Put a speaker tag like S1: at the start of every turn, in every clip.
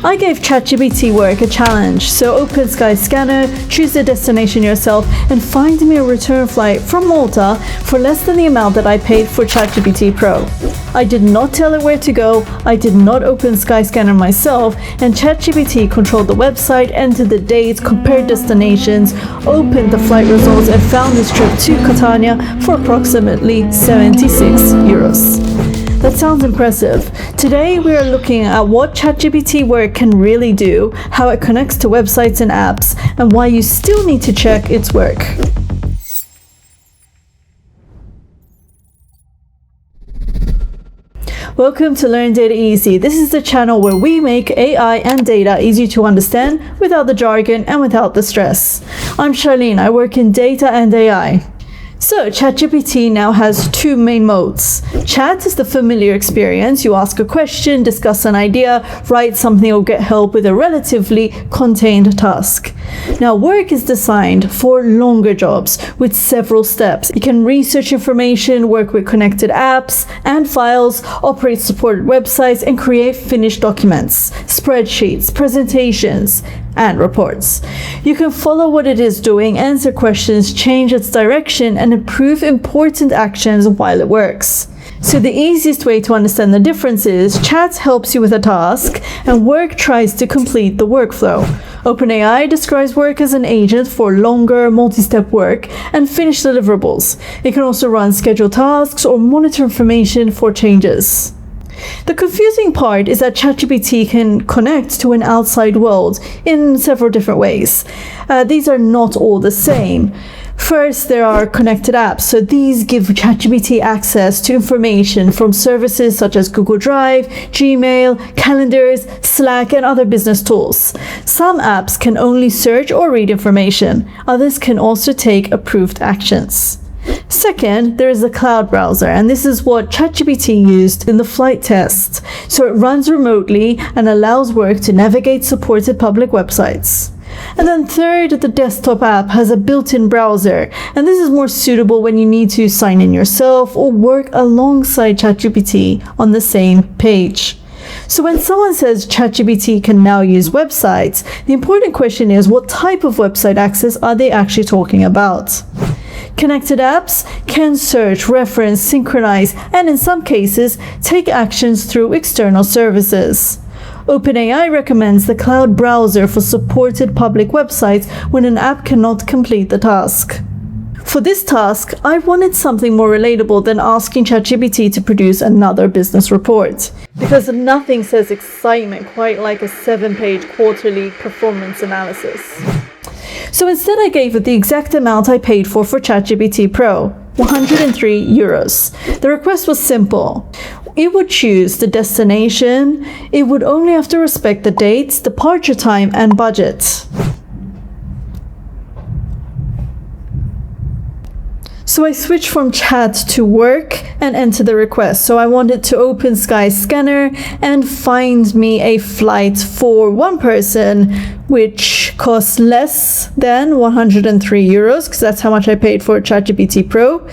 S1: I gave ChatGPT Work a challenge, so open Skyscanner, choose the destination yourself, and find me a return flight from Malta for less than the amount that I paid for ChatGPT Pro. I did not tell it where to go, I did not open Skyscanner myself, and ChatGPT controlled the website, entered the dates, compared destinations, opened the flight results, and found this trip to Catania for approximately 76 euros. That sounds impressive. Today we are looking at what ChatGPT Work can really do, how it connects to websites and apps, and why you still need to check its work. Welcome to Learn Data Easy. This is the channel where we make AI and data easy to understand without the jargon and without the stress. I'm Charlene, I work in data and AI. So ChatGPT now has two main modes. Chat is the familiar experience. You ask a question, discuss an idea, write something, or get help with a relatively contained task. Now Work is designed for longer jobs with several steps. You can research information, work with connected apps and files, operate supported websites, and create finished documents, spreadsheets, presentations, and reports. You can follow what it is doing, answer questions, change its direction, and improve important actions while it works. So the easiest way to understand the difference is Chat helps you with a task and Work tries to complete the workflow. OpenAI describes Work as an agent for longer, multi-step work and finished deliverables. It can also run scheduled tasks or monitor information for changes. The confusing part is that ChatGPT can connect to an outside world in several different ways. These are not all the same. First, there are connected apps. So these give ChatGPT access to information from services such as Google Drive, Gmail, calendars, Slack, and other business tools. Some apps can only search or read information. Others can also take approved actions. Second, there is a cloud browser, and this is what ChatGPT used in the flight test. So it runs remotely and allows Work to navigate supported public websites. And then third, the desktop app has a built-in browser, and this is more suitable when you need to sign in yourself or work alongside ChatGPT on the same page. So when someone says ChatGPT can now use websites, the important question is what type of website access are they actually talking about? Connected apps can search, reference, synchronize, and in some cases, take actions through external services. OpenAI recommends the cloud browser for supported public websites when an app cannot complete the task. For this task, I wanted something more relatable than asking ChatGPT to produce another business report, because nothing says excitement quite like a 7-page quarterly performance analysis. So instead I gave it the exact amount I paid for ChatGPT Pro, 103 euros. The request was simple. It would choose the destination. It would only have to respect the dates, departure time, and budget. So I switched from Chat to Work and entered the request. So I wanted to open Skyscanner and find me a flight for one person, which costs less than 103 euros, because that's how much I paid for ChatGPT Pro,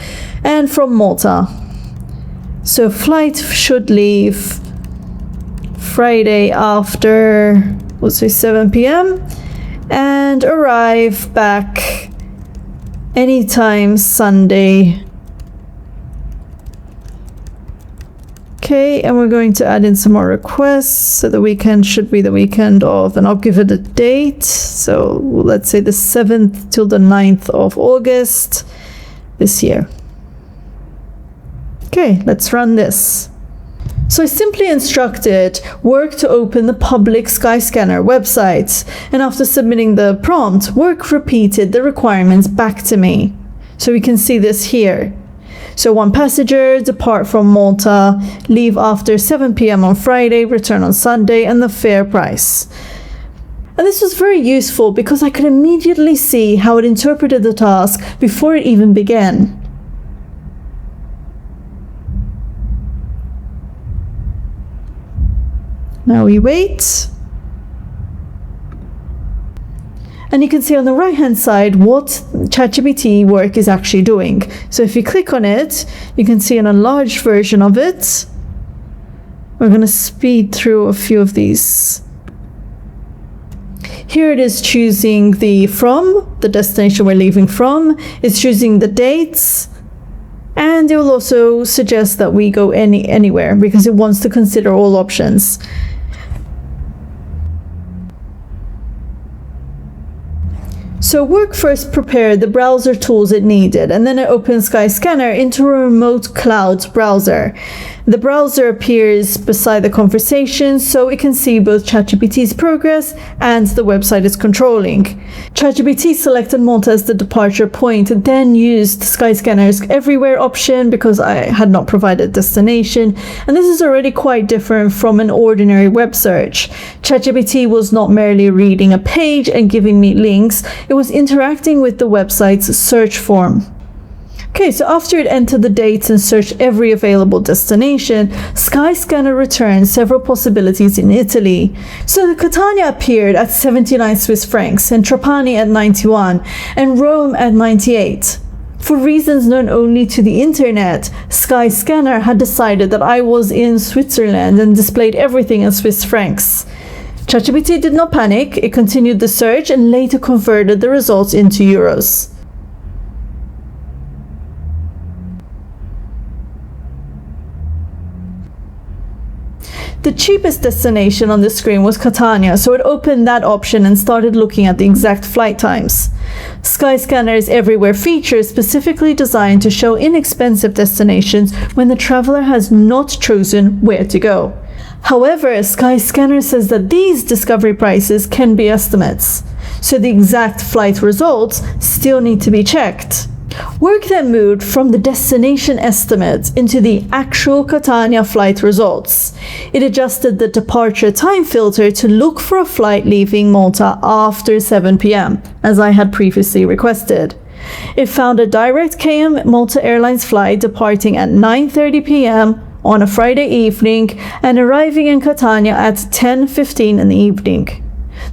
S1: and from Malta. So flight should leave Friday after, let's say 7 p.m. and arrive back anytime Sunday. Okay, and we're going to add in some more requests. So the weekend should be the weekend of, and I'll give it a date. So let's say the 7th till the 9th of August this year. Okay, let's run this. So I simply instructed Work to open the public Skyscanner website, and after submitting the prompt, Work repeated the requirements back to me. So we can see this here. So one passenger, depart from Malta, leave after 7 p.m. on Friday, return on Sunday, and the fare price. And this was very useful because I could immediately see how it interpreted the task before it even began. Now we wait. And you can see on the right hand side what ChatGPT Work is actually doing. So if you click on it, you can see an enlarged version of it. We're going to speed through a few of these Here it is choosing the destination we're leaving from. It's choosing the dates. And it will also suggest that we go anywhere because it wants to consider all options. So Work first prepared the browser tools it needed, and then it opened Skyscanner into a remote cloud browser. The browser appears beside the conversation, so it can see both ChatGPT's progress and the website it's controlling. ChatGPT selected Malta as the departure point, then used Skyscanner's everywhere option because I had not provided destination, and this is already quite different from an ordinary web search. ChatGPT was not merely reading a page and giving me links, it was interacting with the website's search form. Okay, so after it entered the dates and searched every available destination, Skyscanner returned several possibilities in Italy. So the Catania appeared at 79 Swiss francs, and Trapani at 91, and Rome at 98. For reasons known only to the internet, Skyscanner had decided that I was in Switzerland and displayed everything in Swiss francs. ChatGPT did not panic, it continued the search and later converted the results into euros. The cheapest destination on the screen was Catania, so it opened that option and started looking at the exact flight times. Skyscanner's Everywhere feature is specifically designed to show inexpensive destinations when the traveler has not chosen where to go. However, Skyscanner says that these discovery prices can be estimates, so the exact flight results still need to be checked. Work then moved from the destination estimate into the actual Catania flight results. It adjusted the departure time filter to look for a flight leaving Malta after 7 p.m., as I had previously requested. It found a direct KM Malta Airlines flight departing at 9:30 p.m. on a Friday evening and arriving in Catania at 10:15 in the evening.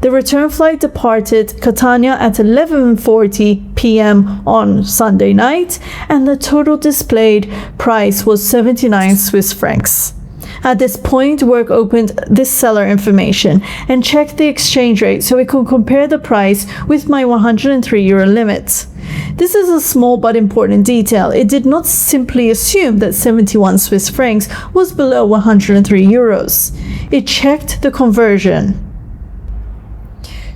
S1: The return flight departed Catania at 11:40 p.m. on Sunday night, and the total displayed price was 79 Swiss francs. At this point, Work opened this seller information and checked the exchange rate so it could compare the price with my 103 euro limit. This is a small but important detail. It did not simply assume that 71 Swiss francs was below 103 euros. It checked the conversion.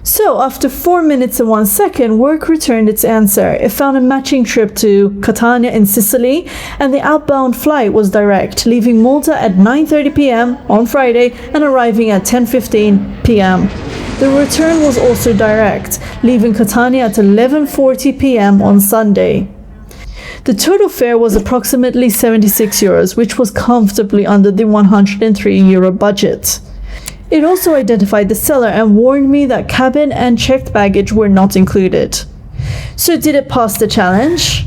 S1: So, after 4 minutes and 1 second, Work returned its answer. It found a matching trip to Catania in Sicily, and the outbound flight was direct, leaving Malta at 9:30 p.m. on Friday and arriving at 10:15 p.m. The return was also direct, leaving Catania at 11:40 p.m. on Sunday. The total fare was approximately 76 euros, which was comfortably under the 103 euro budget. It also identified the seller and warned me that cabin and checked baggage were not included. So did it pass the challenge?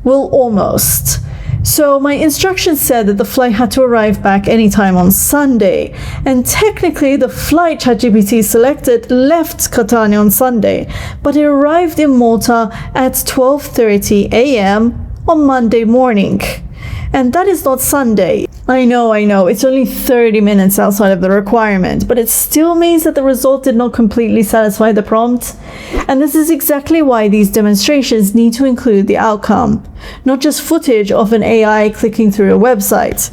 S1: Well, almost. So my instructions said that the flight had to arrive back anytime on Sunday, and technically the flight ChatGPT selected left Catania on Sunday, but it arrived in Malta at 12:30 a.m. on Monday morning. And that is not Sunday. I know, it's only 30 minutes outside of the requirement, but it still means that the result did not completely satisfy the prompt. And this is exactly why these demonstrations need to include the outcome, not just footage of an AI clicking through a website.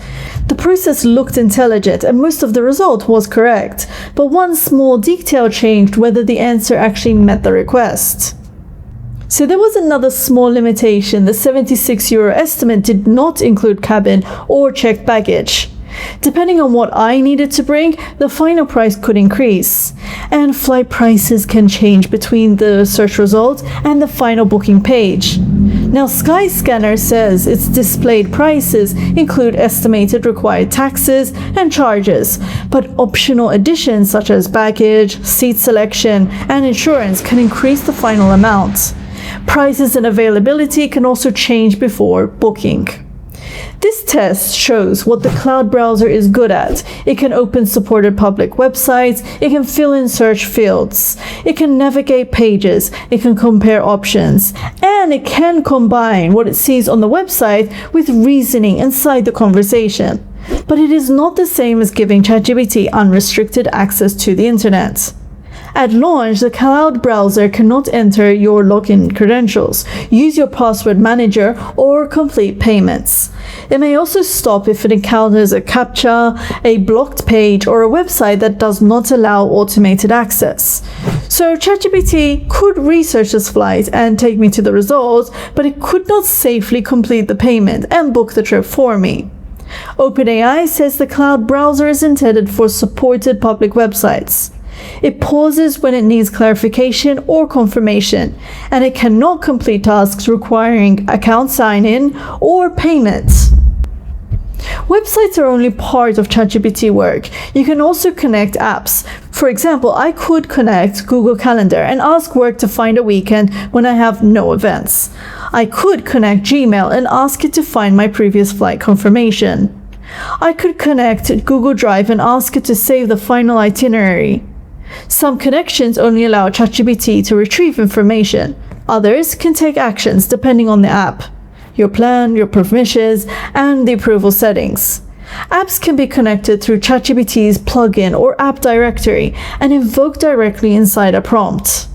S1: The process looked intelligent and most of the result was correct, but one small detail changed whether the answer actually met the request. So there was another small limitation. The 76 euro estimate did not include cabin or checked baggage. Depending on what I needed to bring, the final price could increase. And flight prices can change between the search result and the final booking page. Now, Skyscanner says its displayed prices include estimated required taxes and charges, but optional additions such as baggage, seat selection, and insurance can increase the final amount. Prices and availability can also change before booking. This test shows what the cloud browser is good at. It can open supported public websites, it can fill in search fields, it can navigate pages, it can compare options, and it can combine what it sees on the website with reasoning inside the conversation. But it is not the same as giving ChatGPT unrestricted access to the internet. At launch, the cloud browser cannot enter your login credentials, use your password manager, or complete payments. It may also stop if it encounters a CAPTCHA, a blocked page, or a website that does not allow automated access. So ChatGPT could research this flight and take me to the results, but it could not safely complete the payment and book the trip for me. OpenAI says the cloud browser is intended for supported public websites. It pauses when it needs clarification or confirmation, and it cannot complete tasks requiring account sign-in or payment. Websites are only part of ChatGPT Work. You can also connect apps. For example, I could connect Google Calendar and ask Work to find a weekend when I have no events. I could connect Gmail and ask it to find my previous flight confirmation. I could connect Google Drive and ask it to save the final itinerary. Some connections only allow ChatGPT to retrieve information. Others can take actions depending on the app, your plan, your permissions, and the approval settings. Apps can be connected through ChatGPT's plugin or app directory and invoked directly inside a prompt.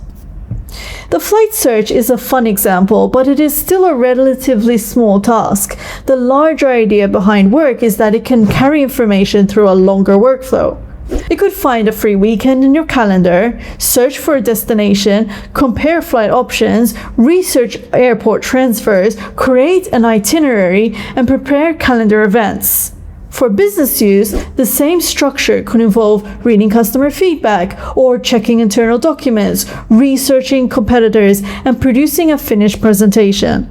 S1: The flight search is a fun example, but it is still a relatively small task. The larger idea behind Work is that it can carry information through a longer workflow. It could find a free weekend in your calendar, search for a destination, compare flight options, research airport transfers, create an itinerary, and prepare calendar events. For business use, the same structure could involve reading customer feedback or checking internal documents, researching competitors, and producing a finished presentation.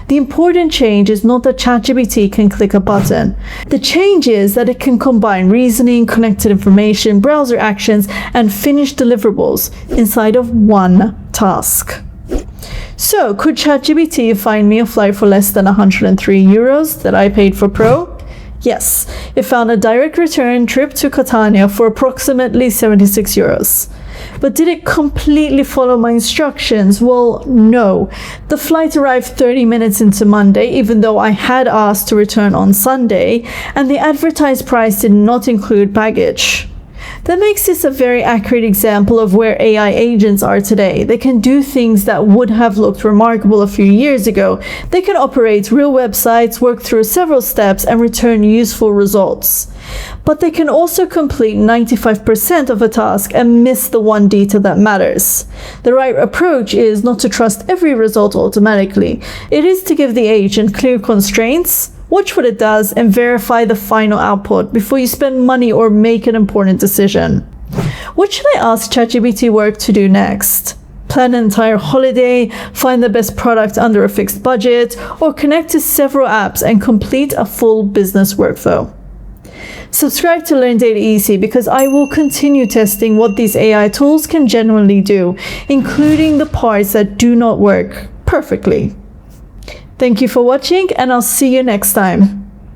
S1: The important change is not that ChatGPT can click a button. The change is that it can combine reasoning, connected information, browser actions, and finished deliverables inside of one task. So, could ChatGPT find me a flight for less than 103 euros that I paid for Pro? Yes, it found a direct return trip to Catania for approximately 76 euros. But did it completely follow my instructions? Well, no. The flight arrived 30 minutes into Monday, even though I had asked to return on Sunday, and the advertised price did not include baggage. That makes this a very accurate example of where AI agents are today. They can do things that would have looked remarkable a few years ago. They can operate real websites, work through several steps, and return useful results. But they can also complete 95% of a task and miss the one detail that matters. The right approach is not to trust every result automatically. It is to give the agent clear constraints, watch what it does, and verify the final output before you spend money or make an important decision. What should I ask ChatGPT Work to do next? Plan an entire holiday, find the best product under a fixed budget, or connect to several apps and complete a full business workflow? Subscribe to Learn Data Easy because I will continue testing what these AI tools can genuinely do, including the parts that do not work perfectly. Thank you for watching, and I'll see you next time.